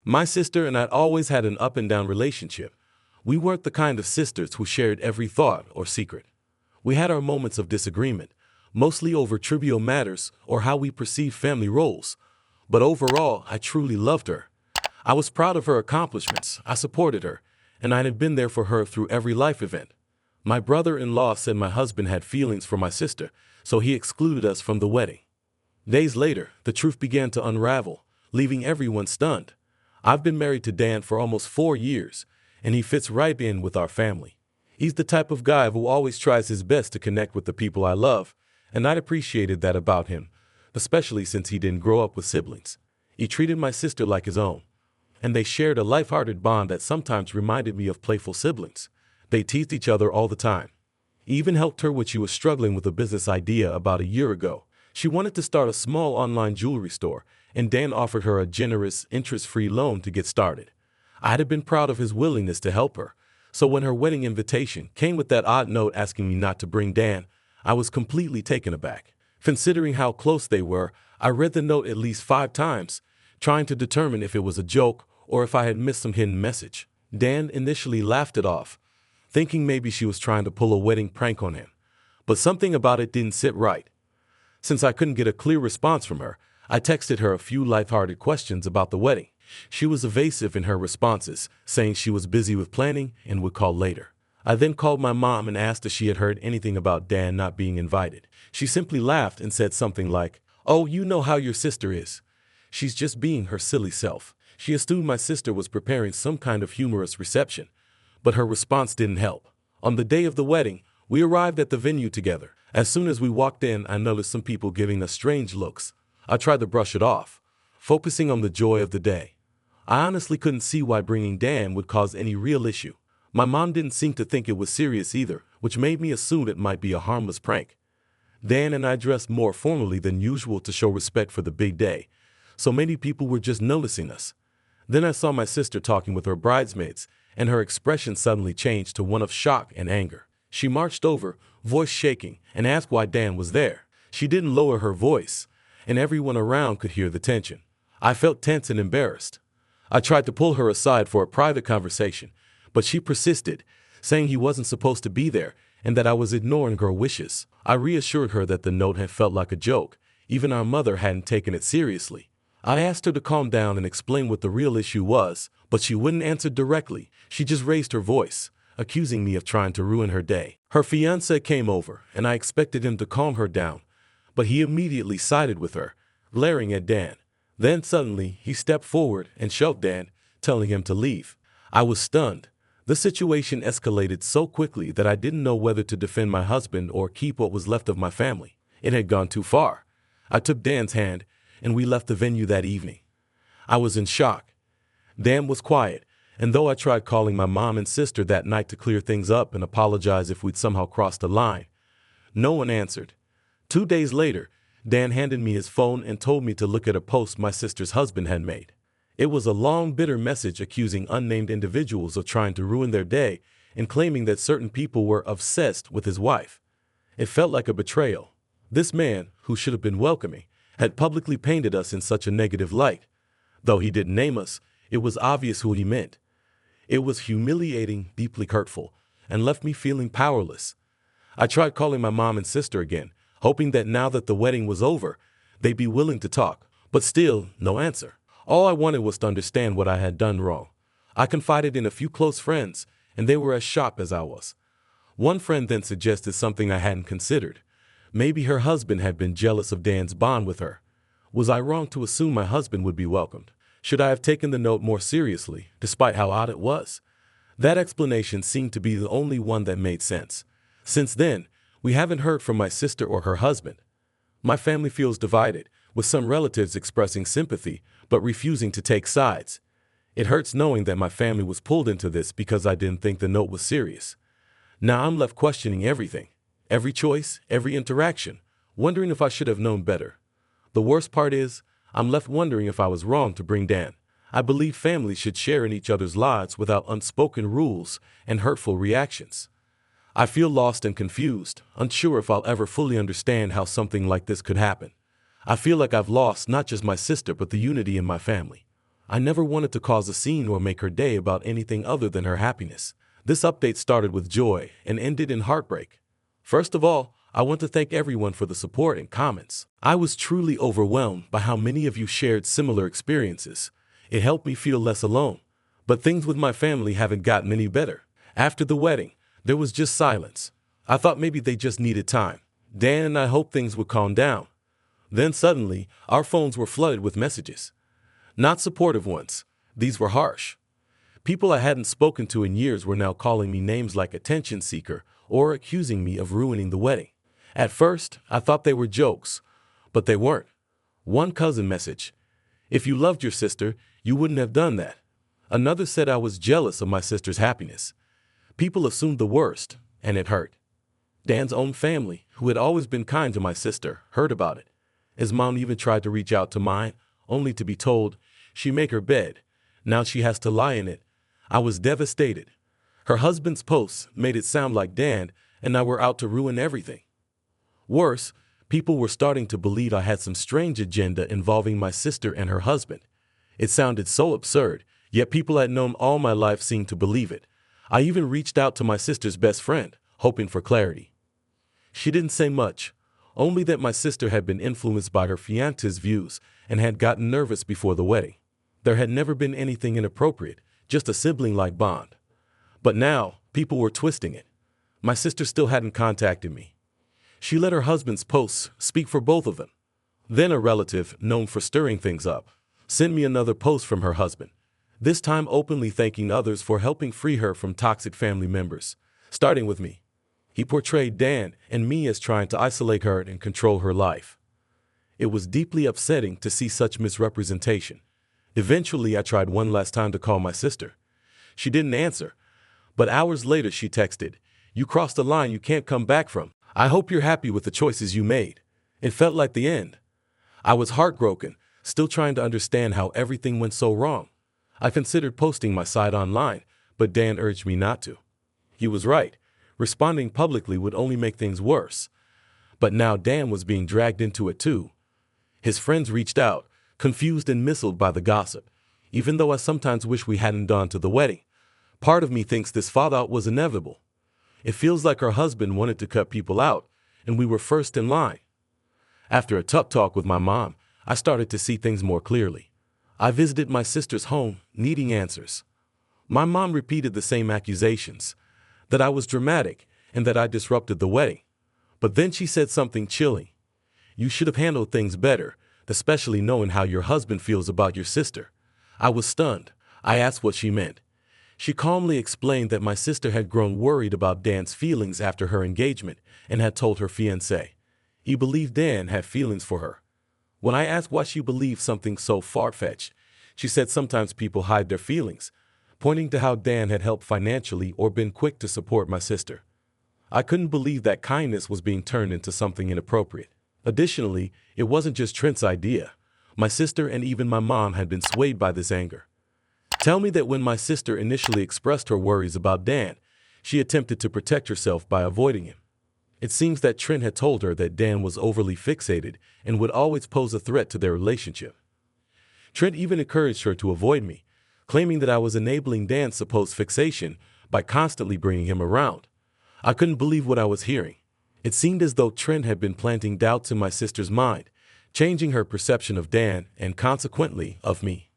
My sister and I always had an up and down relationship. We weren't the kind of sisters who shared every thought or secret. We had our moments of disagreement, mostly over trivial matters or how we perceived family roles. But overall, I truly loved her. I was proud of her accomplishments, I supported her, and I had been there for her through every life event. My brother-in-law said my husband had feelings for my sister, so he excluded us from the wedding. Days later, the truth began to unravel, leaving everyone stunned. I've been married to Dan for almost 4 years, and he fits right in with our family. He's the type of guy who always tries his best to connect with the people I love, and I'd appreciated that about him, especially since he didn't grow up with siblings. He treated my sister like his own, and they shared a lighthearted bond that sometimes reminded me of playful siblings. They teased each other all the time. He even helped her when she was struggling with a business idea about a year ago. She wanted to start a small online jewelry store, and Dan offered her a generous, interest-free loan to get started. I'd have been proud of his willingness to help her, so when her wedding invitation came with that odd note asking me not to bring Dan, I was completely taken aback. Considering how close they were, I read the note at least 5 times, trying to determine if it was a joke or if I had missed some hidden message. Dan initially laughed it off, thinking maybe she was trying to pull a wedding prank on him. But something about it didn't sit right. Since I couldn't get a clear response from her, I texted her a few lighthearted questions about the wedding. She was evasive in her responses, saying she was busy with planning and would call later. I then called my mom and asked if she had heard anything about Dan not being invited. She simply laughed and said something like, "Oh, you know how your sister is. She's just being her silly self." She assumed my sister was preparing some kind of humorous reception, but her response didn't help. On the day of the wedding, we arrived at the venue together. As soon as we walked in, I noticed some people giving us strange looks. I tried to brush it off, focusing on the joy of the day. I honestly couldn't see why bringing Dan would cause any real issue. My mom didn't seem to think it was serious either, which made me assume it might be a harmless prank. Dan and I dressed more formally than usual to show respect for the big day, so many people were just noticing us. Then I saw my sister talking with her bridesmaids, and her expression suddenly changed to one of shock and anger. She marched over, voice shaking, and asked why Dan was there. She didn't lower her voice, and everyone around could hear the tension. I felt tense and embarrassed. I tried to pull her aside for a private conversation, but she persisted, saying he wasn't supposed to be there and that I was ignoring her wishes. I reassured her that the note had felt like a joke. Even our mother hadn't taken it seriously. I asked her to calm down and explain what the real issue was, but she wouldn't answer directly. She just raised her voice, accusing me of trying to ruin her day. Her fiancé came over, and I expected him to calm her down, but he immediately sided with her, glaring at Dan. Then suddenly, he stepped forward and shoved Dan, telling him to leave. I was stunned. The situation escalated so quickly that I didn't know whether to defend my husband or keep what was left of my family. It had gone too far. I took Dan's hand, and we left the venue that evening. I was in shock. Dan was quiet, and though I tried calling my mom and sister that night to clear things up and apologize if we'd somehow crossed the line, no one answered. 2 days later, Dan handed me his phone and told me to look at a post my sister's husband had made. It was a long, bitter message accusing unnamed individuals of trying to ruin their day and claiming that certain people were obsessed with his wife. It felt like a betrayal. This man, who should have been welcoming, had publicly painted us in such a negative light. Though he didn't name us, it was obvious who he meant. It was humiliating, deeply hurtful, and left me feeling powerless. I tried calling my mom and sister again, hoping that now that the wedding was over, they'd be willing to talk. But still, no answer. All I wanted was to understand what I had done wrong. I confided in a few close friends, and they were as shocked as I was. One friend then suggested something I hadn't considered. Maybe her husband had been jealous of Dan's bond with her. Was I wrong to assume my husband would be welcomed? Should I have taken the note more seriously, despite how odd it was? That explanation seemed to be the only one that made sense. Since then, we haven't heard from my sister or her husband. My family feels divided, with some relatives expressing sympathy but refusing to take sides. It hurts knowing that my family was pulled into this because I didn't think the note was serious. Now I'm left questioning everything, every choice, every interaction, wondering if I should have known better. The worst part is, I'm left wondering if I was wrong to bring Dan. I believe families should share in each other's lives without unspoken rules and hurtful reactions. I feel lost and confused, unsure if I'll ever fully understand how something like this could happen. I feel like I've lost not just my sister but the unity in my family. I never wanted to cause a scene or make her day about anything other than her happiness. This update started with joy and ended in heartbreak. First of all, I want to thank everyone for the support and comments. I was truly overwhelmed by how many of you shared similar experiences. It helped me feel less alone. But things with my family haven't gotten any better. After the wedding, there was just silence. I thought maybe they just needed time. Dan and I hoped things would calm down. Then suddenly, our phones were flooded with messages. Not supportive ones. These were harsh. People I hadn't spoken to in years were now calling me names like attention seeker or accusing me of ruining the wedding. At first, I thought they were jokes, but they weren't. One cousin messaged, "If you loved your sister, you wouldn't have done that." Another said I was jealous of my sister's happiness. People assumed the worst, and it hurt. Dan's own family, who had always been kind to my sister, heard about it. His mom even tried to reach out to mine, only to be told, "She make her bed. Now she has to lie in it." I was devastated. Her husband's posts made it sound like Dan and I were out to ruin everything. Worse, people were starting to believe I had some strange agenda involving my sister and her husband. It sounded so absurd, yet people I'd known all my life seemed to believe it. I even reached out to my sister's best friend, hoping for clarity. She didn't say much, only that my sister had been influenced by her fiancé's views and had gotten nervous before the wedding. There had never been anything inappropriate, just a sibling-like bond. But now, people were twisting it. My sister still hadn't contacted me. She let her husband's posts speak for both of them. Then a relative, known for stirring things up, sent me another post from her husband, this time openly thanking others for helping free her from toxic family members, starting with me. He portrayed Dan and me as trying to isolate her and control her life. It was deeply upsetting to see such misrepresentation. Eventually, I tried one last time to call my sister. She didn't answer, but hours later she texted, "You crossed a line you can't come back from. I hope you're happy with the choices you made." It felt like the end. I was heartbroken, still trying to understand how everything went so wrong. I considered posting my side online, but Dan urged me not to. He was right. Responding publicly would only make things worse. But now Dan was being dragged into it too. His friends reached out, confused and misled by the gossip. Even though I sometimes wish we hadn't gone to the wedding, part of me thinks this fallout was inevitable. It feels like her husband wanted to cut people out, and we were first in line. After a tough talk with my mom, I started to see things more clearly. I visited my sister's home, needing answers. My mom repeated the same accusations, that I was dramatic and that I disrupted the wedding. But then she said something chilling. "You should have handled things better, especially knowing how your husband feels about your sister." I was stunned. I asked what she meant. She calmly explained that my sister had grown worried about Dan's feelings after her engagement and had told her fiancé. He believed Dan had feelings for her. When I asked why she believed something so far-fetched, she said sometimes people hide their feelings, pointing to how Dan had helped financially or been quick to support my sister. I couldn't believe that kindness was being turned into something inappropriate. Additionally, it wasn't just Trent's idea. My sister and even my mom had been swayed by this anger. Tell me that when my sister initially expressed her worries about Dan, she attempted to protect herself by avoiding him. It seems that Trent had told her that Dan was overly fixated and would always pose a threat to their relationship. Trent even encouraged her to avoid me, claiming that I was enabling Dan's supposed fixation by constantly bringing him around. I couldn't believe what I was hearing. It seemed as though Trent had been planting doubts in my sister's mind, changing her perception of Dan and consequently of me.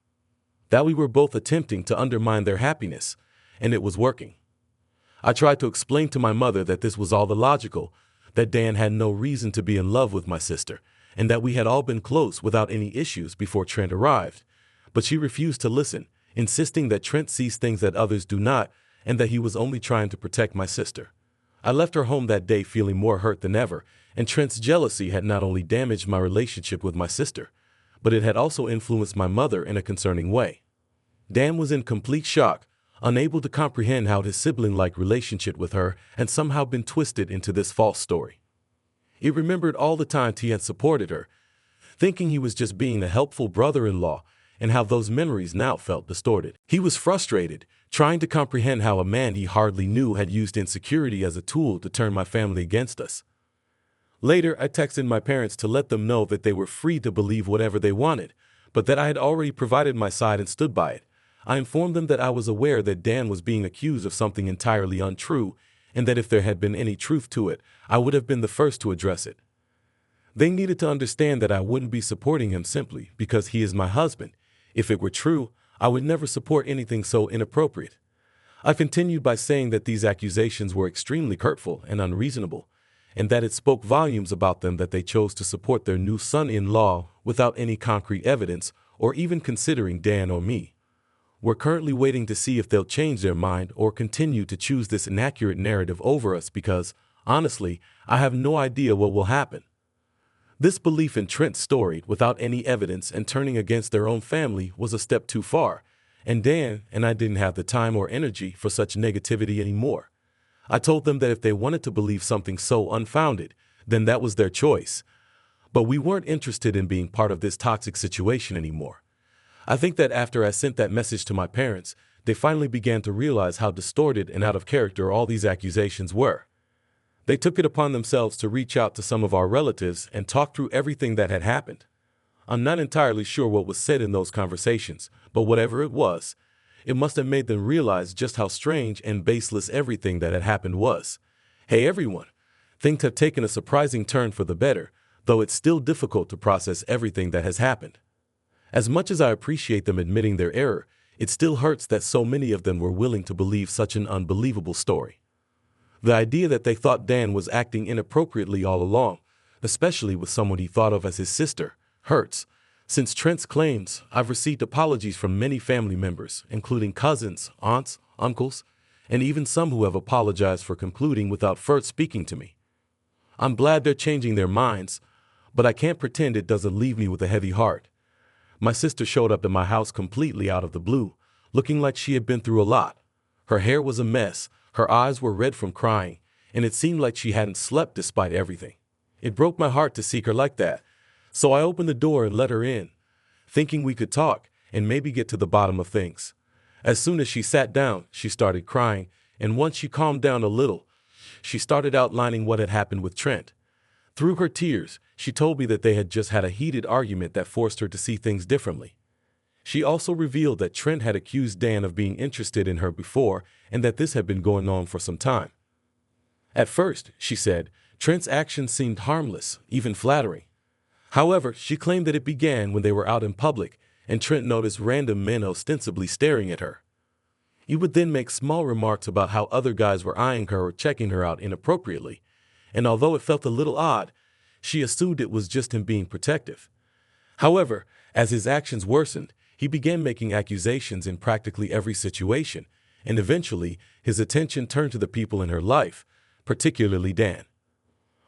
That we were both attempting to undermine their happiness, and it was working. I tried to explain to my mother that this was all illogical, that Dan had no reason to be in love with my sister, and that we had all been close without any issues before Trent arrived. But she refused to listen, insisting that Trent sees things that others do not, and that he was only trying to protect my sister. I left her home that day feeling more hurt than ever, and Trent's jealousy had not only damaged my relationship with my sister, but it had also influenced my mother in a concerning way. Dan was in complete shock, unable to comprehend how his sibling-like relationship with her had somehow been twisted into this false story. He remembered all the times he had supported her, thinking he was just being a helpful brother-in-law, and how those memories now felt distorted. He was frustrated, trying to comprehend how a man he hardly knew had used insecurity as a tool to turn my family against us. Later, I texted my parents to let them know that they were free to believe whatever they wanted, but that I had already provided my side and stood by it. I informed them that I was aware that Dan was being accused of something entirely untrue, and that if there had been any truth to it, I would have been the first to address it. They needed to understand that I wouldn't be supporting him simply because he is my husband. If it were true, I would never support anything so inappropriate. I continued by saying that these accusations were extremely hurtful and unreasonable, and that it spoke volumes about them that they chose to support their new son-in-law without any concrete evidence or even considering Dan or me. We're currently waiting to see if they'll change their mind or continue to choose this inaccurate narrative over us because, honestly, I have no idea what will happen. This belief in Trent's story without any evidence and turning against their own family was a step too far, and Dan and I didn't have the time or energy for such negativity anymore. I told them that if they wanted to believe something so unfounded, then that was their choice. But we weren't interested in being part of this toxic situation anymore. I think that after I sent that message to my parents, they finally began to realize how distorted and out of character all these accusations were. They took it upon themselves to reach out to some of our relatives and talk through everything that had happened. I'm not entirely sure what was said in those conversations, but whatever it was, it must have made them realize just how strange and baseless everything that had happened was. Hey everyone, things have taken a surprising turn for the better, though it's still difficult to process everything that has happened. As much as I appreciate them admitting their error, it still hurts that so many of them were willing to believe such an unbelievable story. The idea that they thought Dan was acting inappropriately all along, especially with someone he thought of as his sister, hurts. Since Trent's claims, I've received apologies from many family members, including cousins, aunts, uncles, and even some who have apologized for concluding without first speaking to me. I'm glad they're changing their minds, but I can't pretend it doesn't leave me with a heavy heart. My sister showed up at my house completely out of the blue, looking like she had been through a lot. Her hair was a mess, her eyes were red from crying, and it seemed like she hadn't slept despite everything. It broke my heart to see her like that, so I opened the door and let her in, thinking we could talk and maybe get to the bottom of things. As soon as she sat down, she started crying, and once she calmed down a little, she started outlining what had happened with Trent. Through her tears, she told me that they had just had a heated argument that forced her to see things differently. She also revealed that Trent had accused Dan of being interested in her before and that this had been going on for some time. At first, she said, Trent's actions seemed harmless, even flattering. However, she claimed that it began when they were out in public and Trent noticed random men ostensibly staring at her. He would then make small remarks about how other guys were eyeing her or checking her out inappropriately, and although it felt a little odd, she assumed it was just him being protective. However, as his actions worsened, he began making accusations in practically every situation, and eventually his attention turned to the people in her life, particularly Dan.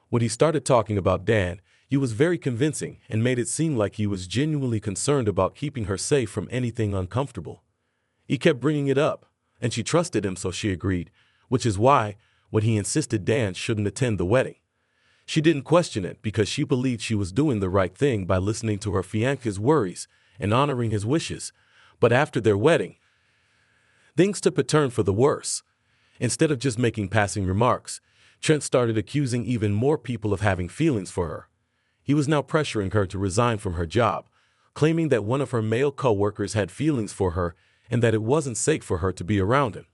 When he started talking about Dan, he was very convincing and made it seem like he was genuinely concerned about keeping her safe from anything uncomfortable. He kept bringing it up, and she trusted him, so she agreed, which is why, when he insisted Dan shouldn't attend the wedding, she didn't question it because she believed she was doing the right thing by listening to her fiance's worries and honoring his wishes. But after their wedding, things took a turn for the worse. Instead of just making passing remarks, Trent started accusing even more people of having feelings for her. He was now pressuring her to resign from her job, claiming that one of her male co-workers had feelings for her and that it wasn't safe for her to be around him.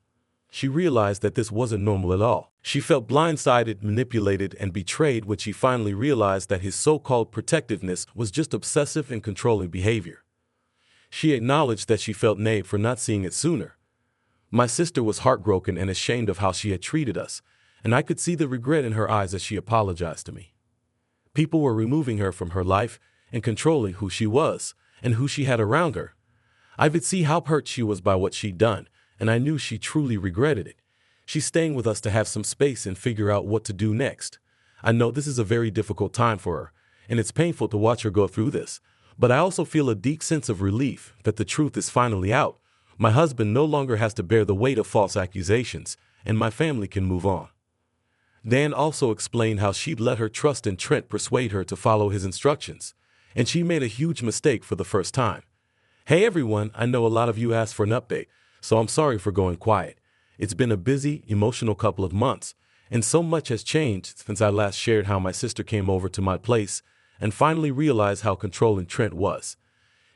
She realized that this wasn't normal at all. She felt blindsided, manipulated, and betrayed when she finally realized that his so-called protectiveness was just obsessive and controlling behavior. She acknowledged that she felt naive for not seeing it sooner. My sister was heartbroken and ashamed of how she had treated us, and I could see the regret in her eyes as she apologized to me. People were removing her from her life and controlling who she was and who she had around her. I could see how hurt she was by what she'd done, and I knew she truly regretted it. She's staying with us to have some space and figure out what to do next. I know this is a very difficult time for her, and it's painful to watch her go through this, but I also feel a deep sense of relief that the truth is finally out. My husband no longer has to bear the weight of false accusations, and my family can move on. Dan also explained how she'd let her trust in Trent persuade her to follow his instructions, and she made a huge mistake for the first time. Hey everyone, I know a lot of you asked for an update, so I'm sorry for going quiet. It's been a busy, emotional couple of months, and so much has changed since I last shared how my sister came over to my place and finally realized how controlling Trent was.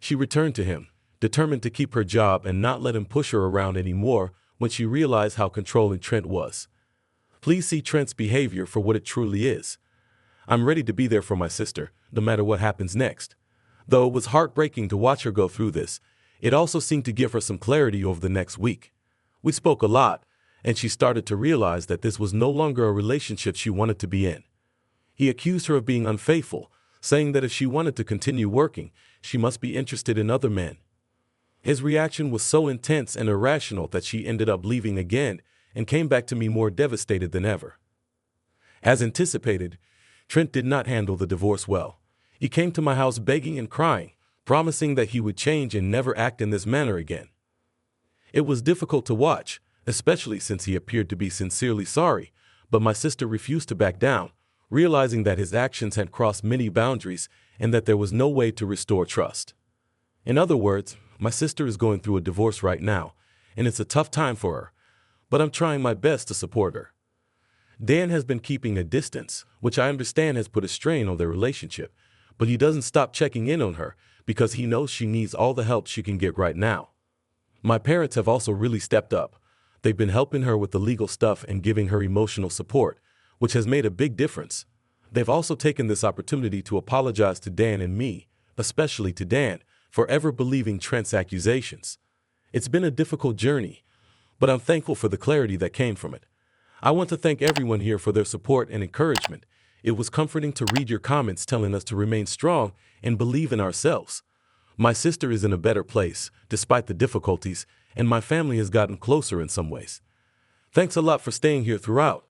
She returned to him, determined to keep her job and not let him push her around anymore when she realized how controlling Trent was. Please see Trent's behavior for what it truly is. I'm ready to be there for my sister, no matter what happens next. Though it was heartbreaking to watch her go through this, it also seemed to give her some clarity over the next week. We spoke a lot, and she started to realize that this was no longer a relationship she wanted to be in. He accused her of being unfaithful, saying that if she wanted to continue working, she must be interested in other men. His reaction was so intense and irrational that she ended up leaving again and came back to me more devastated than ever. As anticipated, Trent did not handle the divorce well. He came to my house begging and crying, promising that he would change and never act in this manner again. It was difficult to watch, especially since he appeared to be sincerely sorry, but my sister refused to back down, realizing that his actions had crossed many boundaries and that there was no way to restore trust. In other words, my sister is going through a divorce right now, and it's a tough time for her, but I'm trying my best to support her. Dan has been keeping a distance, which I understand has put a strain on their relationship, but he doesn't stop checking in on her because he knows she needs all the help she can get right now. My parents have also really stepped up. They've been helping her with the legal stuff and giving her emotional support, which has made a big difference. They've also taken this opportunity to apologize to Dan and me, especially to Dan, for ever believing Trent's accusations. It's been a difficult journey, but I'm thankful for the clarity that came from it. I want to thank everyone here for their support and encouragement. It was comforting to read your comments telling us to remain strong and believe in ourselves. My sister is in a better place, despite the difficulties, and my family has gotten closer in some ways. Thanks a lot for staying here throughout.